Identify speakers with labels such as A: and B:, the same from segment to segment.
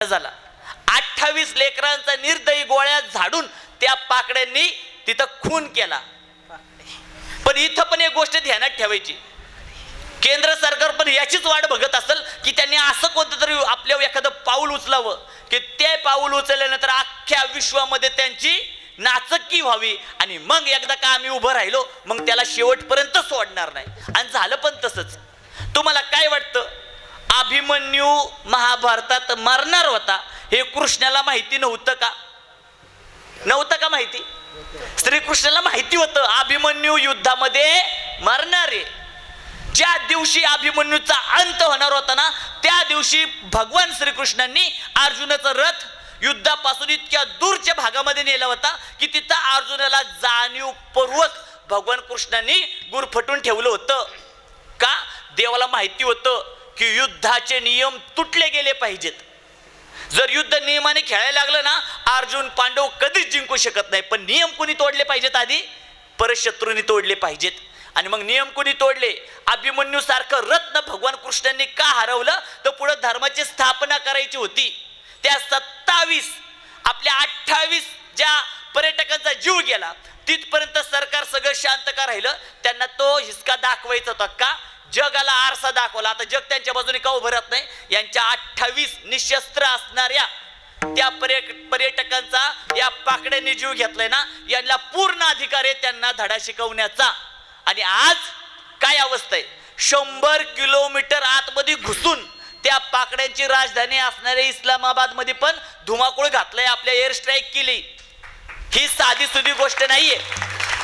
A: झाला. 28 लेकरांचा निर्दयी गोळ्या झाडून त्या पाकड्यांनी तिथं खून केला. पण इथं पण एक गोष्ट ध्यानात ठेवायची, केंद्र सरकार पण याचीच वाट बघत असेल की त्यांनी असं कोणतं तरी आपल्या एखादं पाऊल उचलावं की ते पाऊल उचलल्यानंतर अख्ख्या विश्वामध्ये त्यांची नाचक्की व्हावी आणि मग एकदा का आम्ही उभं राहिलो मग त्याला शेवटपर्यंत सोडणार नाही. आणि झालं पण तसंच. तुम्हाला काय वाटतं, अभिमन्यू महाभारतात मरणार होता हे कृष्णाला माहिती नव्हतं का? नव्हतं का माहिती? श्रीकृष्णाला माहिती होतं अभिमन्यू युद्धामध्ये मरणार आहे. ज्या दिवशी अभिमन्यूचा अंत होणार होता ना त्या दिवशी भगवान श्रीकृष्णांनी अर्जुनाचा रथ युद्धापासून इतक्या दूरच्या भागामध्ये नेला होता की तिथं अर्जुनाला जाणीवपूर्वक भगवान कृष्णांनी गुरफटून ठेवलं होतं. का? देवाला माहिती होतं की युद्धाचे नियम तुटले गेले पाहिजेत. जर युद्ध नियमाने खेळायला लागलं ना अर्जुन पांडव कधीच जिंकू शकत नाही. पण नियम कोणी तोडले पाहिजेत? आधी परशत्रूंनी तोडले पाहिजेत. आणि मग नियम कोणी तोडले? अभिमन्यू सारखं रत्न भगवान कृष्णांनी का हरवलं? तर पुढे धर्माची स्थापना करायची होती. त्या 27 आपल्या 28 ज्या पर्यटकांचा जीव गेला तिथपर्यंत सरकार सगळं शांत का राहिलं? त्यांना तो हिसका दाखवायचा होता. का? जगाला आरसा दाखवला. आता जग त्यांच्या बाजूने का उभं राहत नाही? यांच्या 28 निशस्त्र असणाऱ्या त्या पर्यटकांचा या पाकड्यांनी जीव घेतलाय ना, यांना पूर्ण अधिकार आहे त्यांना धडा शिकवण्याचा. आणि आज काय अवस्था आहे? 100 किलोमीटर आतमध्ये घुसून त्या पाकड्यांची राजधानी असणाऱ्या इस्लामाबाद मध्ये पण धुमाकूळ घातलाय, आपल्या एअर स्ट्राईक केली. ही साधी सुधी गोष्ट नाहीये.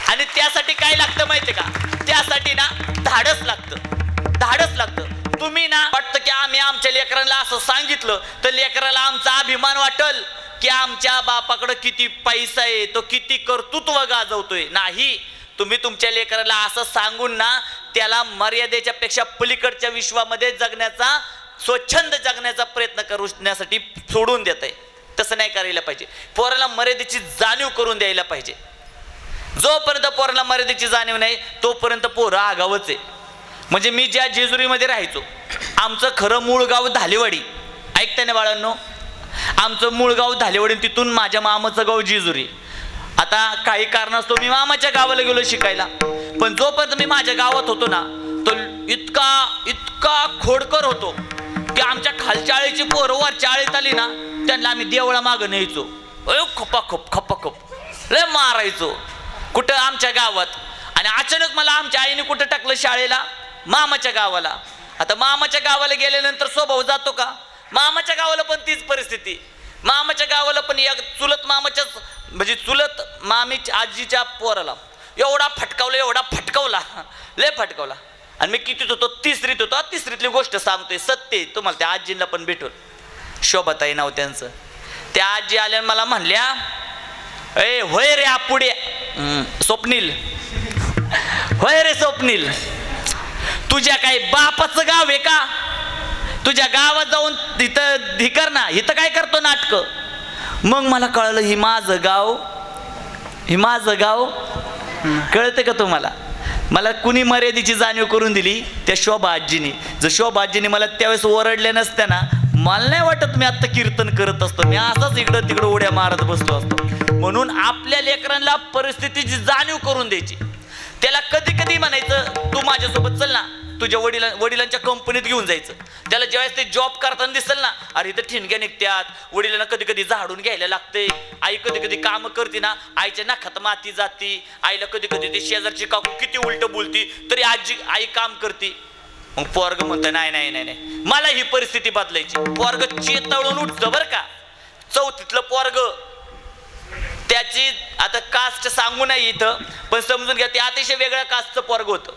A: आणि त्यासाठी काय लागतं माहितीये का? त्यासाठी ना धाडस लागतं. धाडस लागतं. तुम्ही ना वाटतं की आम्ही आमच्या लेकरांना असं सांगितलं तर लेकराला आमचा अभिमान वाटल की आमच्या बापाकडे किती पैसा आहे, तो किती कर्तृत्व गाजवतोय. नाही, तुम्ही तुमच्या लेकराला असं सांगून ना त्याला मर्यादेच्या पेक्षा पलीकडच्या विश्वामध्ये जगण्याचा, स्वच्छंद जगण्याचा प्रयत्न करण्यासाठी सोडून देत आहे. तसं नाही करायला पाहिजे. पोराला मर्यादेची जाणीव करून द्यायला पाहिजे. जोपर्यंत पोराला मर्यादेची जाणीव नाही तोपर्यंत पोरं आगावच आहे. म्हणजे मी ज्या जेजुरीमध्ये राहायचो, आमचं खरं मूळ गाव धालेवाडी. ऐकताय ना बाळांनो? आमचं मूळ गाव धालेवाडी, तिथून माझ्या मामाचं गाव जेजुरी. आता काही कारणास्तव मी मामाच्या गावाला गेलो शिकायला. पण जोपर्यंत मी माझ्या गावात होतो ना तो इतका खोडकर होतो की आमच्या खालच्या आळीची पोरं वरच्या आळीत आली ना त्यांना आम्ही देवळा मागं न्यायचो. खपाखप लय मारायचो. कुठं? आमच्या गावात. आणि अचानक मला आमच्या आईने कुठं टाकलं शाळेला? मामाच्या गावाला. आता मामाच्या गावाला गेल्यानंतर स्वभाव जातो का? मामाच्या गावाला पण तीच परिस्थिती. मामाच्या गावाला पण एक चुलत मामाच्याच म्हणजे चुलत मामीच्या आजीच्या पोराला एवढा फटकावला लय फटकावला. आणि मी कितीत होतो? तिसरीत होतो. तिसरीतली गोष्ट सांगतोय, सत्य तुम्हाला. त्या आजींना पण भेटून, शोभाताई नाव त्यांचं. त्या आजी आल्या मला म्हणल्या, ए होय रे आपुडे स्वप्नील, होय रे स्वप्नील, तुझ्या काय बापाचं गाव आहे का? तुझ्या गावात जाऊन तिथं धिकर ना, इथं काय करतो नाटक? मग मला कळलं ही माझं गाव. कळतं का तुम्हाला? मला कुणी मर्यादेची जाणीव करून दिली? त्या शोभा आजीनी. जर शोभा आजीनी मला त्यावेळेस ओरडल्या नसत्या ना मला नाही वाटत मी आता कीर्तन करत असतो. मी असाच इकडं तिकडं उड्या मारत बसलो असतो. म्हणून आपल्या लेकरांना परिस्थितीची जाणीव करून द्यायची. त्याला कधी कधी म्हणायचं तू माझ्यासोबत चल ना, तुझ्या वडिलांच्या कंपनीत घेऊन जायचं. त्याला ज्यावेळेस ते जॉब करताना दिसेल ना, अरे इथं ठिणग्या निघत्यात, वडिलांना कधी कधी झाडून घ्यायला लागते, आई कधी कधी कामं करते ना, आईच्या नाकात माती जाती, आईला कधी कधी ते शेजारची काकू किती उलट बोलती तरी आई काम करते. मग पोरग म्हणतं नाही मला ही परिस्थिती बदलायची. पोरग चेतवून उठतं बरं का. 4थीतलं पोरग, त्याची आता कास्ट सांगू नाही इथं पण समजून घ्या, ते अतिशय वेगळ्या कास्टचं पोरग होतं.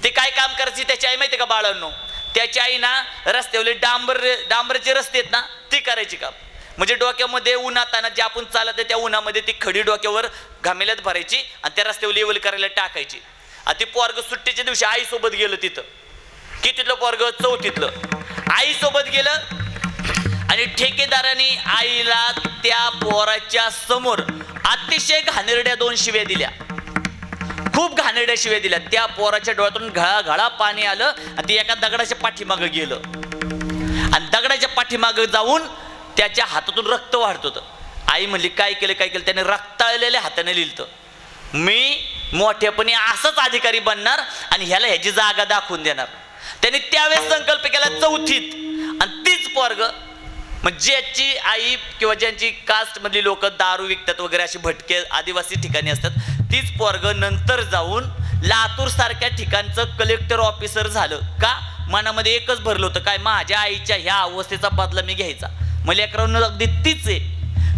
A: ते काय काम करायची त्याची आई माहिती का बाळांनो? त्याची आई ना रस्त्यावरले डांबरचे रस्ते आहेत ना ती करायची काम. म्हणजे डोक्यामध्ये उन्हाताना जे आपण चालत आहे त्या उन्हामध्ये ती खडी डोक्यावर घामेल्यात भरायची आणि त्या रस्त्यावर लेवल करायला टाकायची. आणि ती पोरग सुट्टीच्या दिवशी आईसोबत गेलं. तिथं कितीतलं पोरग? 4थीतलं. आईसोबत गेलं आणि ठेकेदाराने आईला त्या पोराच्या समोर अतिशय घाणेरड्या 2 शिव्या दिल्या. खूप घाणेरड्या शिव्या दिल्या. त्या पोराच्या डोळ्यातून घळा पाणी आलं आणि ते एका दगडाच्या पाठीमागं गेलं. आणि दगडाच्या पाठीमागं जाऊन त्याच्या हातातून रक्त वाढत होतं. आई म्हणली काय केलं काय केलं? त्याने रक्ताळलेल्या हाताने लिहिलं, मी मोठ्यापणी असंच अधिकारी बनणार आणि ह्याला ह्याची जागा दाखवून देणार. त्याने त्यावेळेस संकल्प केला चौथीत. आणि तीच पोरग म्हणजे ज्याची आई किंवा ज्यांची कास्ट मधली लोक दारू विकतात वगैरे अशी भटके आदिवासी ठिकाणी असतात, तीच पोरग नंतर जाऊन लातूर सारख्या ठिकाणचं कलेक्टर ऑफिसर झालं. का? मनामध्ये एकच भरलं होतं, काय माझ्या आईच्या ह्या अवस्थेचा बदला मी घ्यायचा. मग लेकरांना अगदी तीच आहे.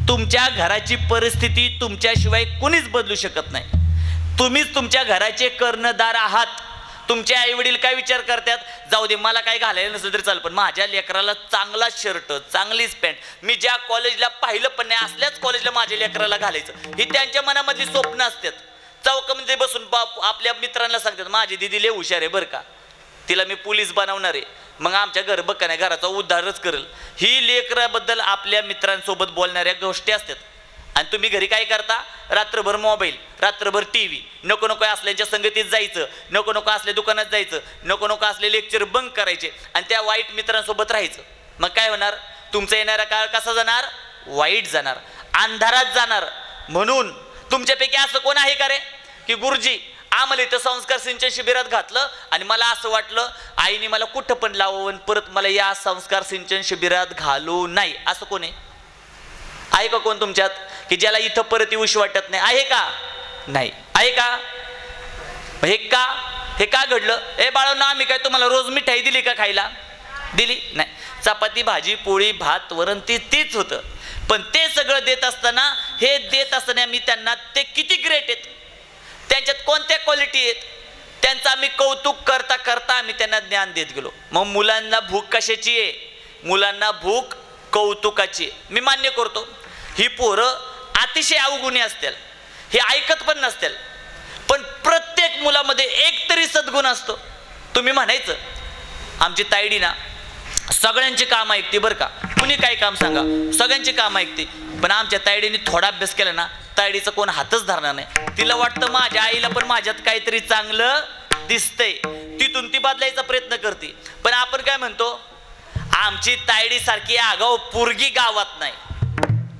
A: तुमच्या घराची परिस्थिती तुमच्याशिवाय कुणीच बदलू शकत नाही. तुम्हीच तुमच्या घराचे कर्णधार आहात. तुमचे आई वडील काय विचार करतात, जाऊ दे मला काय घालायला नसेल तरी चाल, पण माझ्या लेकराला चांगला शर्ट चांगलीच पॅन्ट, मी ज्या कॉलेजला पाहिलं पण नाही असल्याच कॉलेजला माझ्या लेकराला घालायचं, ही त्यांच्या मनामधली स्वप्न असतात. चौकामध्ये बसून बाप आपल्या मित्रांना सांगतात माझी दिदी लय हुशार आहे बरं का, तिला मी पोलीस बनवणार आहे, मग आमच्या घर बघ नाही घराचा उद्धारच करेल. ही लेकराबद्दल आपल्या मित्रांसोबत बोलणाऱ्या गोष्टी असतात. आणि तुम्ही घरी काय करता, रात्रभर मोबाईल, रात्रभर टी व्ही, नको नको असल्याच्या संगतीत जायचं, नको नको असल्या दुकानात जायचं, नको नको असले लेक्चर बंक करायचे आणि त्या वाईट मित्रांसोबत राहायचं. मग काय होणार? तुमचा येणारा काळ कसा जाणार? वाईट जाणार, अंधारात जाणार. म्हणून तुमच्यापैकी असं कोण आहे का रे की गुरुजी आम्हाला इथं संस्कार सिंचन शिबिरात घातलं आणि मला असं वाटलं आईने मला कुठं पण लावून परत मला या संस्कार सिंचन शिबिरात घालू नाही, असं कोण आहे का कोण तुमच्यात की ज्याला इथं परत येऊशी वाटत नाही? आहे का? नाही आहे का? हे का घडलं? ए बाळांनो, आम्ही काय तुम्हाला रोज मिठाई दिली का खायला? दिली नाही. चपाती भाजी पोळी भात वरण तीच होतं. पण ते सगळं देत असताना, हे देत असताना मी त्यांना ते किती ग्रेट आहेत, त्यांच्यात कोणत्या क्वालिटी आहेत, त्यांचं आम्ही कौतुक करता करता आम्ही त्यांना ज्ञान देत गेलो. मग मुलांना भूक कशाची आहे? मुलांना भूक कौतुकाची. मी मान्य करतो ही पोरं अतिशय अवगुणी असतील, हे ऐकत पण नसतील, पण प्रत्येक मुलामध्ये एक तरी सद्गुण असतो. तुम्ही म्हणायचं आमची तायडी ना सगळ्यांची काम ऐकते बरं का, कुणी काय काम सांगा सगळ्यांची काम ऐकते, पण आमच्या तायडीने थोडा अभ्यास केला ना तायडीचा कोण हातच धरणार नाही. तिला वाटतं माझ्या आईला पण माझ्यात काहीतरी चांगलं दिसतंय, तिथून ती बदलायचा प्रयत्न करते. पण आपण काय म्हणतो, आमची तायडी सारखी आगाऊ पोरगी गावात नाही.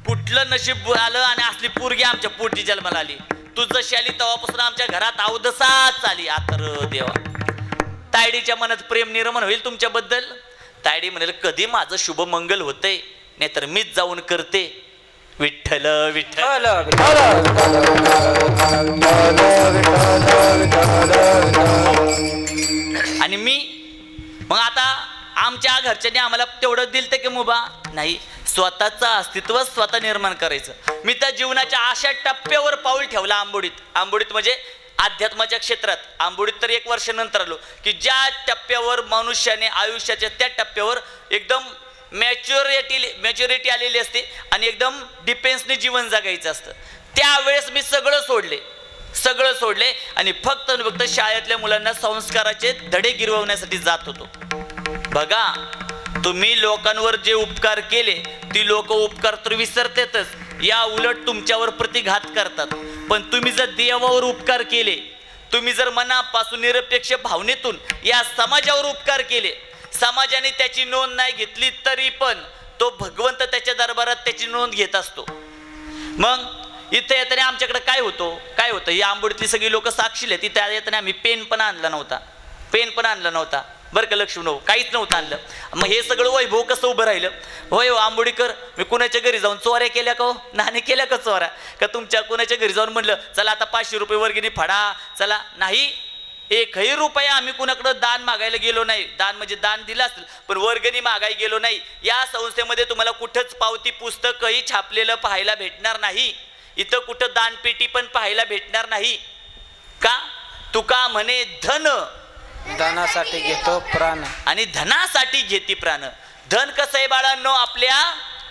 A: कुठलं नशीब आलं आणि असली पोरगी आमच्या पोटी जन्माला आली. तू जशी आली तेव्हापासून आमच्या घरात अवदसाच आली. आतर देवा, तायडीच्या मनात प्रेम निर्माण होईल तुमच्याबद्दल. तायडी म्हणेल कधी माझं शुभमंगल होतंय, नाहीतर मीच जाऊन करते. विठ्ठल विठ्ठल. आणि मी मग आता आमच्या घरच्यांनी आम्हाला तेवढं दिलं की मुबा नाही, स्वतःचं अस्तित्व स्वतः निर्माण करायचं. मी त्या जीवनाच्या अशा टप्प्यावर पाऊल ठेवला आंबोडीत म्हणजे अध्यात्माच्या क्षेत्रात. आंबोडीत तर 1 वर्षानंतर आलो की ज्या टप्प्यावर मनुष्याने आयुष्याच्या त्या टप्प्यावर एकदम मॅच्युरिटी आलेली असते आणि एकदम डिफेन्सने जीवन जगायचं असतं. त्यावेळेस मी सगळं सोडले आणि फक्त शाळेतल्या मुलांना संस्काराचे धडे गिरवण्यासाठी जात होतो. बघा, तुम्ही लोकांवर जे उपकार केले ती लोक उपकार तर विसरतातच, या उलट तुमच्यावर प्रतिघात करतात. पण तुम्ही जर देवावर उपकार केले, तुम्ही जर मनापासून निरपेक्ष भावनेतून या समाजावर उपकार केले, समाजाने त्याची नोंद नाही घेतली तरी पण तो भगवंत त्याच्या दरबारात त्याची नोंद घेत असतो. मग इथे येताना आमच्याकडे काय होतं ही आंबोडीतली सगळी लोक साक्षील आहेत. तिथे येताना आम्ही पेन पण आणला नव्हता बरं का लक्ष्मण, काहीच नव्हतं आणलं. मग हे सगळं वैभव कसं उभं राहिलं? होय हो आंबोडीकर, मी कुणाच्या घरी जाऊन चोऱ्या केल्या का? नाणे केल्या का चोऱ्या? का तुमच्या कुणाच्या घरी जाऊन म्हणलं चला आता 500 रुपये वर्गणी फाडा चला? नाही, 1ही रुपया आम्ही कुणाकडं दान मागायला गेलो नाही. दान म्हणजे दान दिलं असेल पण वर्गणी मागायला गेलो नाही. या संस्थेमध्ये तुम्हाला कुठंच पावती पुस्तकही छापलेलं पाहायला भेटणार नाही. इथं कुठं दानपेटी पण पाहायला भेटणार नाही. का? तुका म्हणे धनासाठी घेतो प्राण आणि धनासाठी घेती प्राण. धन कसं आहे बाळांनो? आपल्या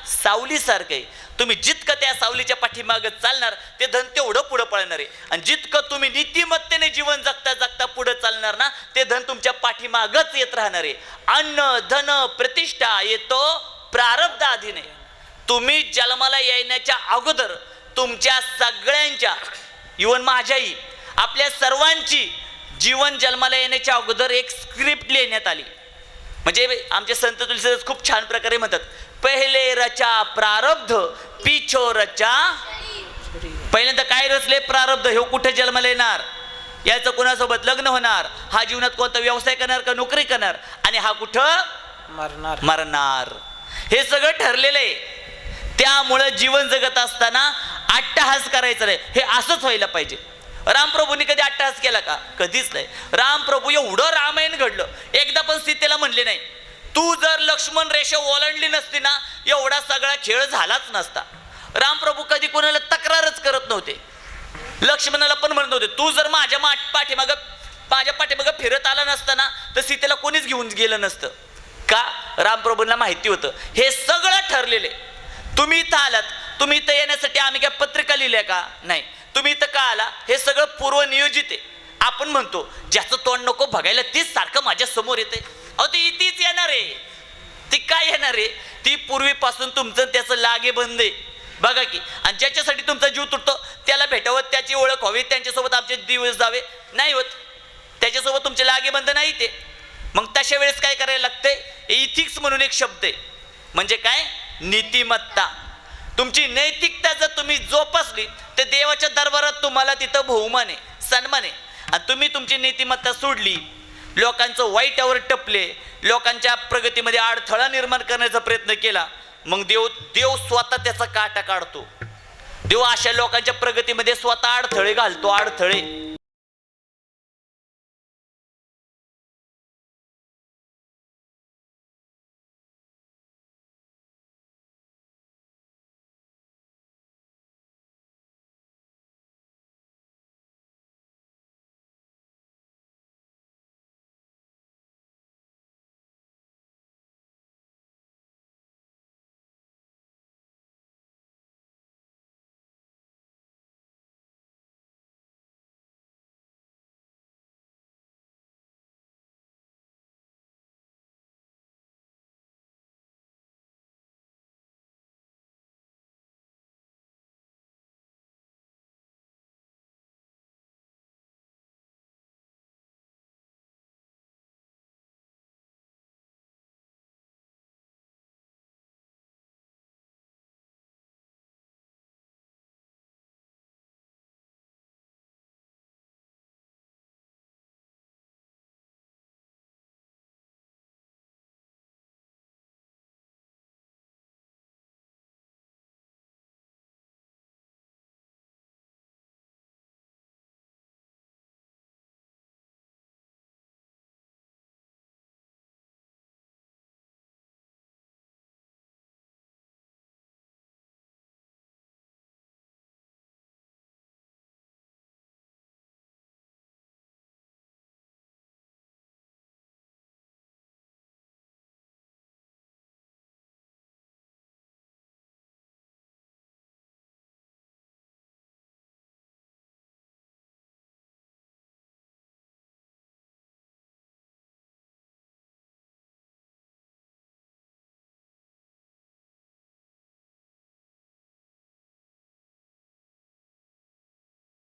A: सावलीसारखं आहे. तुम्ही जितकं त्या सावलीच्या पाठीमागं चालणार ते धन तेवढं पुढं पळणार आहे. आणि जितकं तुम्ही नीतिमत्तेने जीवन जगता जगता पुढं चालणार ना ते धन तुमच्या पाठीमागच येत राहणार आहे. अन्न धन प्रतिष्ठा येतो प्रारब्ध अधीने. तुम्ही जन्माला येण्याच्या अगोदर तुमच्या सगळ्यांच्या, इवन माझ्याही, आपल्या सर्वांची जीवन जन्माला येण्याच्या अगोदर एक स्क्रिप्ट लिहिण्यात आली. म्हणजे आमचे संत तुलसीदास खूप छान प्रकारे म्हणतात, पहिले रचा प्रारब्ध पिछो रचा. पहिल्यांदा काय रचले? प्रारब्ध. हे कुठे जन्माला येणार? याचं कोणासोबत लग्न होणार? हा जीवनात कोणता व्यवसाय करणार का नोकरी करणार? आणि हा कुठं मरणार. हे सगळं ठरलेलं आहे. त्यामुळं जीवन जगत असताना अट्टहास करायचं नाही. हे असंच व्हायला पाहिजे. रामप्रभूंनी कधी अट्टहास केला का? कधीच नाही. रामप्रभू एवढं रामायण घडलं, एकदा पण सीतेला म्हणले नाही तू जर लक्ष्मण रेषा ओलांडली नसती ना एवढा सगळा खेळ झालाच नसता. रामप्रभू कधी कोणाला तक्रारच करत नव्हते. लक्ष्मणाला पण म्हणत नव्हते तू जर माझ्या पाठीमागं फिरत आला नसता ना तर सीतेला कोणीच घेऊन गेलं नसतं. का? रामप्रभूंना माहिती होतं हे सगळं ठरलेले. तुम्ही इथं आलात, तुम्ही इथं येण्यासाठी आम्ही काय पत्रिका लिहिल्या का? नाही. तुम्ही इथं का आला? हे सगळं पूर्वनियोजित आहे. आपण म्हणतो ज्याचं तोंड नको बघायला तीच सारखं माझ्या समोर येते. अहो तीच येणार आहे. ती काय येणार आहे? ती पूर्वीपासून तुमचं त्याचं लागे बंद आहे बघा की. आणि ज्याच्यासाठी तुमचा जीव तुटतो त्याला भेटावं, त्याची ओळख व्हावी, त्यांच्यासोबत आमचे दिवस जावे, नाही होत. त्याच्यासोबत तुमचे लागे बंद नाही ते. मग तशा वेळेस काय करायला लागतंय? इथिक्स म्हणून एक शब्द आहे. म्हणजे काय? नीतिमत्ता. तुमची नैतिकता जर तुम्ही जोपासली तर देवाच्या दरबारात तुम्हाला तिथं बहुमान आहे, सन्मान आहे. आणि तुम्ही तुमची नीतिमत्ता सोडली, लोकांचं वाईटावर टपले, लोकांच्या प्रगतीमध्ये अडथळा निर्माण करण्याचा प्रयत्न केला, मग देव स्वतः त्याचा काटा काढतो. देव अशा लोकांच्या प्रगतीमध्ये स्वतः अडथळे घालतो. अडथळे